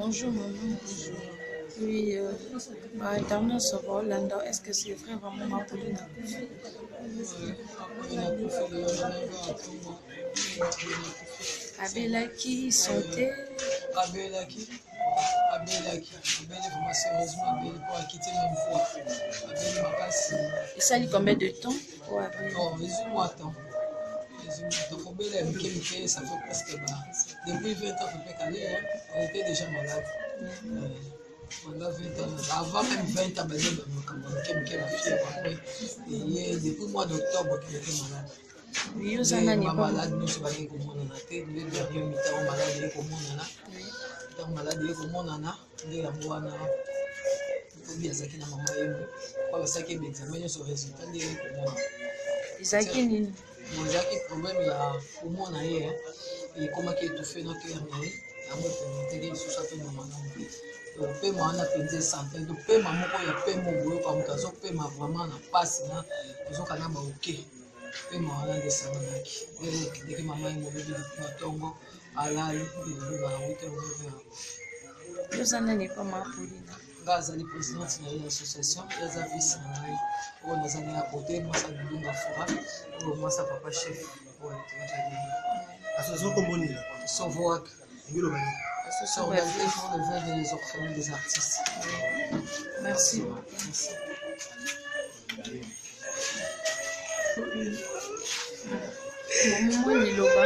Bonjour maman. Bonjour. Oui, Internet sur Orlando, est-ce que c'est vrai vraiment ma Pauline a couché? Abelaki santé. Abelaki vraiment sérieusement Abel pour quitter même fois. Abel Makasi. Et ça dit combien de temps? Oh, ils ont moi temps. Ça fait presque depuis 20 ans que on était déjà malade. Pendant 20 ans, avant même 20 ans, depuis le mois d'octobre, il était malade. Oui, nous sommes malades, nous sommes malades, Mozaki problème ya kumona ye ekomaki étouffé na cœur na ye yango epermetaki lisusu apema malamu opema wana mpenza esante topema moko ya pema oboyoka moto azopema vraiment na mpasi na tozoka na baoke pema wana nde esanganaki ekendeki mama ye mobebi na ntongo alali eloba na 8 nga azali présidente na ye association ye aza vice na ngai oyo nazali ya kote mwasa lulunga fora oyo mwasa papa chef oyo association kombonila Sovoak association organisée pour le vœu des orphelins des artistes. Merci. Moi Liloba.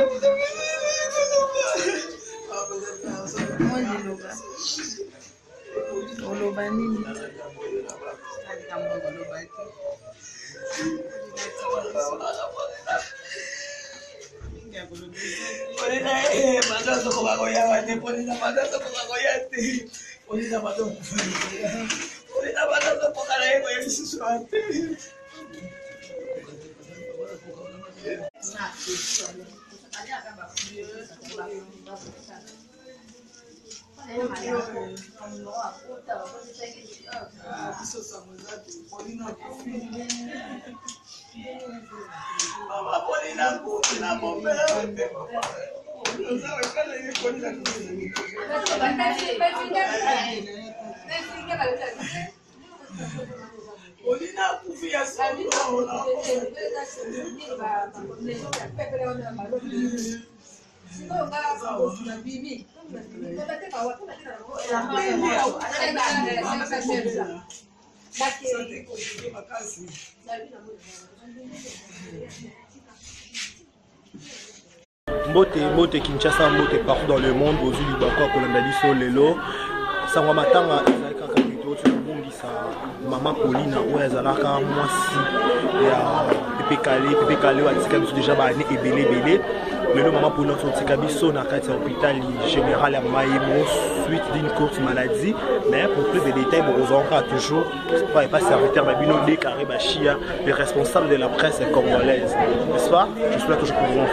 Oloba nini? Mbote Kinshasa, mbote partout dans le monde, aux îles Bakwa, Kolandaliso, Lelo, Sangamatanga, Ezalaka plutôt, tu as Maman Pauline, où Ezalaka, moi si, Pepe Kalé, Watsikabiso déjà, belé. Lelo Maman Pauline, Watsikabiso, Nakati, hôpital général à Maïmo, suite d'une courte maladie, mais pour plus de détails, vous aurez toujours, pas serviteur, Babino, les carrés, Bachia, les responsables de la presse congolaise, n'est-ce pas? Je suis là toujours pour vous.